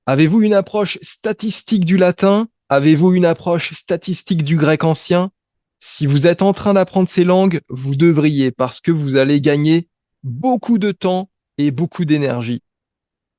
Avez-vous une approche statistique du latin? Avez-vous une approche statistique du grec ancien? Si vous êtes en train d'apprendre ces langues, vous devriez parce que vous allez gagner beaucoup de temps et beaucoup d'énergie.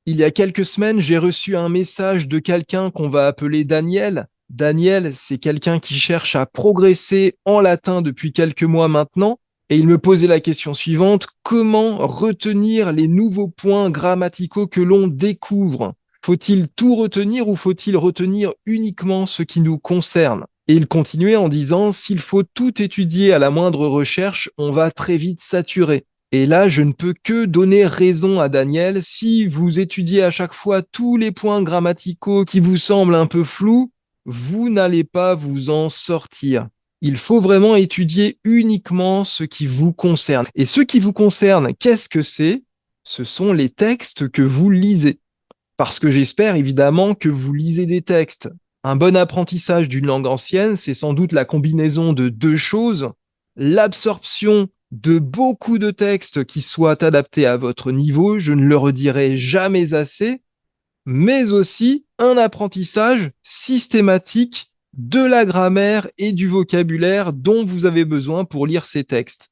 Il y a quelques semaines, j'ai reçu un message de quelqu'un qu'on va appeler Daniel. Daniel, c'est quelqu'un qui cherche à progresser en latin depuis quelques mois maintenant. Et il me posait la question suivante, comment retenir les nouveaux points grammaticaux que l'on découvre? Faut-il tout retenir ou faut-il retenir uniquement ce qui nous concerne? Et il continuait en disant, s'il faut tout étudier à la moindre recherche, on va très vite saturer. Et là, je ne peux que donner raison à Daniel. Si vous étudiez à chaque fois tous les points grammaticaux qui vous semblent un peu flous, vous n'allez pas vous en sortir. Il faut vraiment étudier uniquement ce qui vous concerne. Et ce qui vous concerne, qu'est-ce que c'est? Ce sont les textes que vous lisez. Parce que j'espère évidemment que vous lisez des textes. Un bon apprentissage d'une langue ancienne, c'est sans doute la combinaison de deux choses, l'absorption de beaucoup de textes qui soient adaptés à votre niveau, je ne le redirai jamais assez, mais aussi un apprentissage systématique de la grammaire et du vocabulaire dont vous avez besoin pour lire ces textes.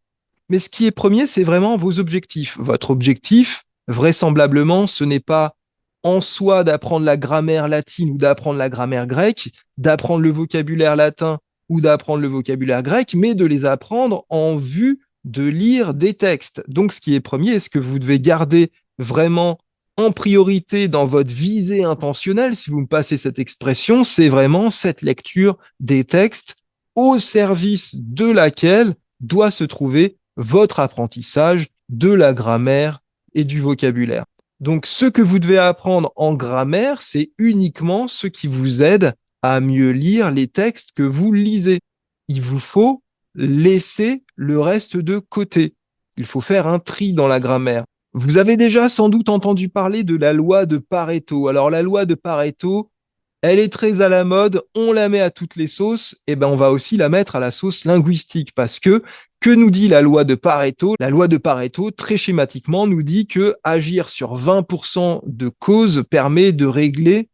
Mais ce qui est premier, c'est vraiment vos objectifs. Votre objectif, vraisemblablement, ce n'est pas en soi d'apprendre la grammaire latine ou d'apprendre la grammaire grecque, d'apprendre le vocabulaire latin ou d'apprendre le vocabulaire grec, mais de les apprendre en vue de lire des textes. Donc, ce qui est premier, et ce que vous devez garder vraiment en priorité dans votre visée intentionnelle, si vous me passez cette expression, c'est vraiment cette lecture des textes au service de laquelle doit se trouver votre apprentissage de la grammaire et du vocabulaire. Donc, ce que vous devez apprendre en grammaire, c'est uniquement ce qui vous aide à mieux lire les textes que vous lisez. Il vous faut laisser le reste de côté. Il faut faire un tri dans la grammaire. Vous avez déjà sans doute entendu parler de la loi de Pareto. Alors, la loi de Pareto, elle est très à la mode, on la met à toutes les sauces, et ben on va aussi la mettre à la sauce linguistique parce que nous dit la loi de Pareto? La loi de Pareto, très schématiquement, nous dit que agir sur 20% de causes permet de régler,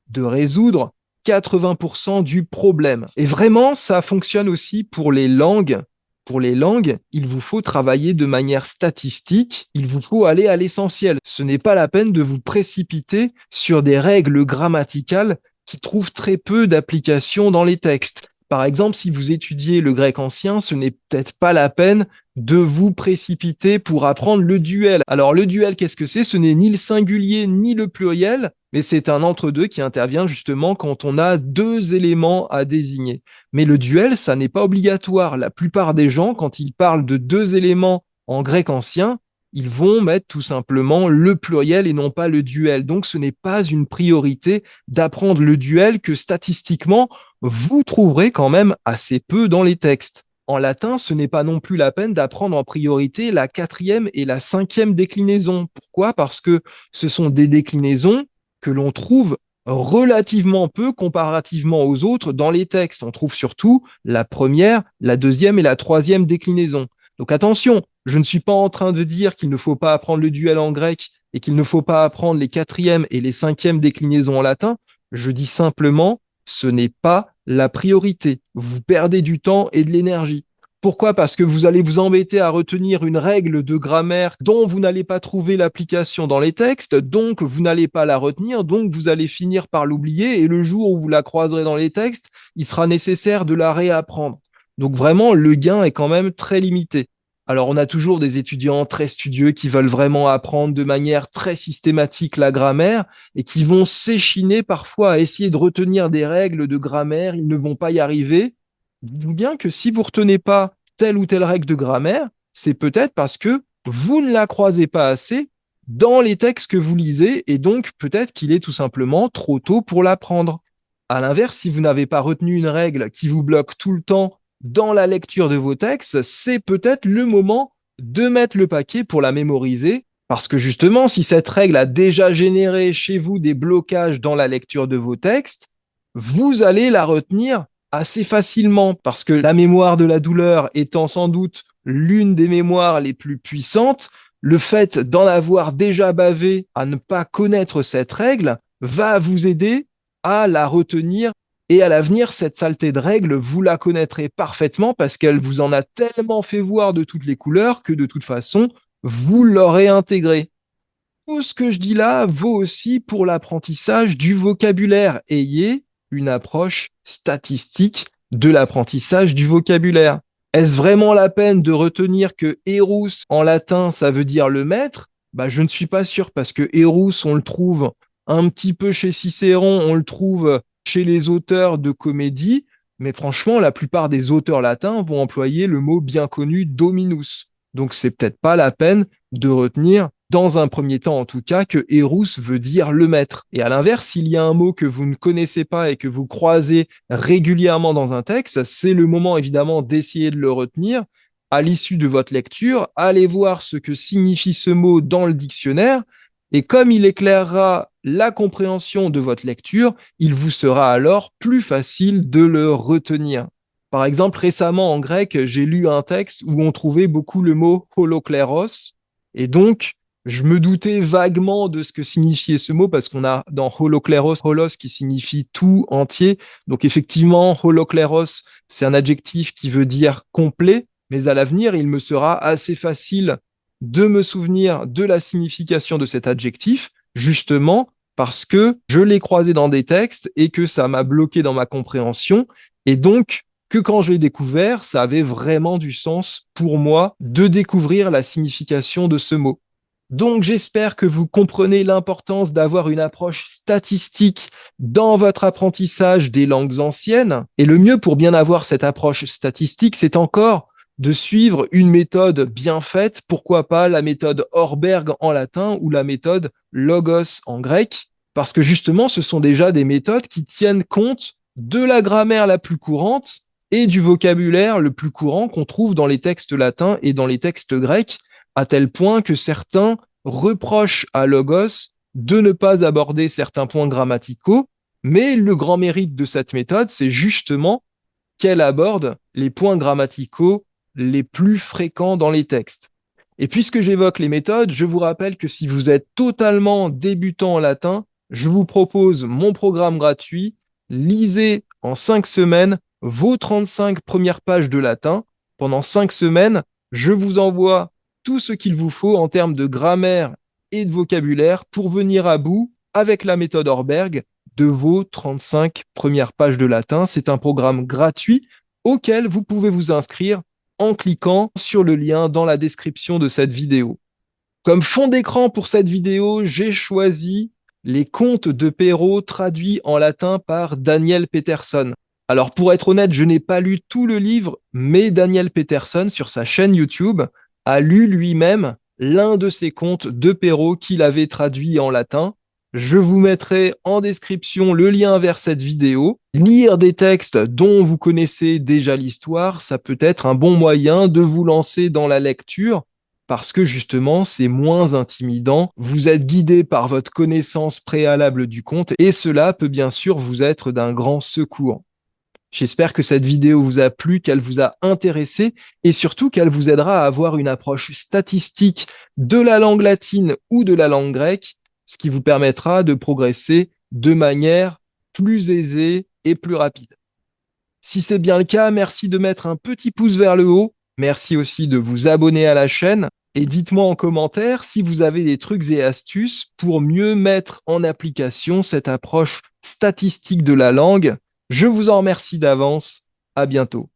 de résoudre 80% du problème. Et vraiment, ça fonctionne aussi pour les langues. Pour les langues, il vous faut travailler de manière statistique, il vous faut aller à l'essentiel. Ce n'est pas la peine de vous précipiter sur des règles grammaticales qui trouvent très peu d'application dans les textes. Par exemple, si vous étudiez le grec ancien, ce n'est peut-être pas la peine de vous précipiter pour apprendre le duel. Alors le duel, qu'est-ce que c'est? Ce n'est ni le singulier ni le pluriel, mais c'est un entre-deux qui intervient justement quand on a deux éléments à désigner. Mais le duel, ça n'est pas obligatoire. La plupart des gens, quand ils parlent de deux éléments en grec ancien, ils vont mettre tout simplement le pluriel et non pas le duel. Donc ce n'est pas une priorité d'apprendre le duel que statistiquement, vous trouverez quand même assez peu dans les textes. En latin, ce n'est pas non plus la peine d'apprendre en priorité la quatrième et la cinquième déclinaison. Pourquoi? Parce que ce sont des déclinaisons que l'on trouve relativement peu comparativement aux autres dans les textes. On trouve surtout la première, la deuxième et la troisième déclinaison. Donc attention, je ne suis pas en train de dire qu'il ne faut pas apprendre le duel en grec et qu'il ne faut pas apprendre les quatrièmes et les cinquièmes déclinaisons en latin. Je dis simplement, ce n'est pas la priorité. Vous perdez du temps et de l'énergie. Pourquoi? Parce que vous allez vous embêter à retenir une règle de grammaire dont vous n'allez pas trouver l'application dans les textes, donc vous n'allez pas la retenir, donc vous allez finir par l'oublier et le jour où vous la croiserez dans les textes, il sera nécessaire de la réapprendre. Donc vraiment, le gain est quand même très limité. Alors, on a toujours des étudiants très studieux qui veulent vraiment apprendre de manière très systématique la grammaire et qui vont s'échiner parfois à essayer de retenir des règles de grammaire. Ils ne vont pas y arriver. Dites-vous bien que si vous retenez pas telle ou telle règle de grammaire, c'est peut-être parce que vous ne la croisez pas assez dans les textes que vous lisez et donc peut-être qu'il est tout simplement trop tôt pour l'apprendre. À l'inverse, si vous n'avez pas retenu une règle qui vous bloque tout le temps dans la lecture de vos textes, c'est peut-être le moment de mettre le paquet pour la mémoriser. Parce que justement, si cette règle a déjà généré chez vous des blocages dans la lecture de vos textes, vous allez la retenir assez facilement. Parce que la mémoire de la douleur étant sans doute l'une des mémoires les plus puissantes, le fait d'en avoir déjà bavé à ne pas connaître cette règle va vous aider à la retenir. Et à l'avenir, cette saleté de règles, vous la connaîtrez parfaitement parce qu'elle vous en a tellement fait voir de toutes les couleurs que de toute façon, vous l'aurez intégrée. Tout ce que je dis là vaut aussi pour l'apprentissage du vocabulaire. Ayez une approche statistique de l'apprentissage du vocabulaire. Est-ce vraiment la peine de retenir que Erus en latin, ça veut dire le maître? Je ne suis pas sûr parce que Erus, on le trouve un petit peu chez Cicéron, on le trouve chez les auteurs de comédie, mais franchement, la plupart des auteurs latins vont employer le mot bien connu dominus. Donc, c'est peut-être pas la peine de retenir, dans un premier temps en tout cas, que Erus veut dire le maître. Et à l'inverse, s'il y a un mot que vous ne connaissez pas et que vous croisez régulièrement dans un texte, c'est le moment évidemment d'essayer de le retenir. À l'issue de votre lecture, allez voir ce que signifie ce mot dans le dictionnaire. Et comme il éclairera la compréhension de votre lecture, il vous sera alors plus facile de le retenir. Par exemple, récemment en grec, j'ai lu un texte où on trouvait beaucoup le mot holokléros. Et donc, je me doutais vaguement de ce que signifiait ce mot parce qu'on a dans holokléros, holos qui signifie tout entier. Donc effectivement, holokléros, c'est un adjectif qui veut dire complet, mais à l'avenir, il me sera assez facile de me souvenir de la signification de cet adjectif, justement parce que je l'ai croisé dans des textes et que ça m'a bloqué dans ma compréhension. Et donc, que quand je l'ai découvert, ça avait vraiment du sens pour moi de découvrir la signification de ce mot. Donc, j'espère que vous comprenez l'importance d'avoir une approche statistique dans votre apprentissage des langues anciennes. Et le mieux pour bien avoir cette approche statistique, c'est encore de suivre une méthode bien faite, pourquoi pas la méthode Horberg en latin ou la méthode Logos en grec, parce que justement, ce sont déjà des méthodes qui tiennent compte de la grammaire la plus courante et du vocabulaire le plus courant qu'on trouve dans les textes latins et dans les textes grecs, à tel point que certains reprochent à Logos de ne pas aborder certains points grammaticaux, mais le grand mérite de cette méthode, c'est justement qu'elle aborde les points grammaticaux les plus fréquents dans les textes. Et puisque j'évoque les méthodes, je vous rappelle que si vous êtes totalement débutant en latin, je vous propose mon programme gratuit. Lisez en 5 semaines vos 35 premières pages de latin. Pendant 5 semaines, je vous envoie tout ce qu'il vous faut en termes de grammaire et de vocabulaire pour venir à bout avec la méthode Horberg de vos 35 premières pages de latin. C'est un programme gratuit auquel vous pouvez vous inscrire en cliquant sur le lien dans la description de cette vidéo. Comme fond d'écran pour cette vidéo, j'ai choisi les contes de Perrault traduits en latin par Daniel Peterson. Alors pour être honnête, je n'ai pas lu tout le livre, mais Daniel Peterson, sur sa chaîne YouTube, a lu lui-même l'un de ces contes de Perrault qu'il avait traduit en latin. Je vous mettrai en description le lien vers cette vidéo. Lire des textes dont vous connaissez déjà l'histoire, ça peut être un bon moyen de vous lancer dans la lecture parce que justement, c'est moins intimidant. Vous êtes guidé par votre connaissance préalable du conte et cela peut bien sûr vous être d'un grand secours. J'espère que cette vidéo vous a plu, qu'elle vous a intéressé et surtout qu'elle vous aidera à avoir une approche statistique de la langue latine ou de la langue grecque, ce qui vous permettra de progresser de manière plus aisée et plus rapide. Si c'est bien le cas, merci de mettre un petit pouce vers le haut. Merci aussi de vous abonner à la chaîne. Et dites-moi en commentaire si vous avez des trucs et astuces pour mieux mettre en application cette approche statistique de la langue. Je vous en remercie d'avance. À bientôt.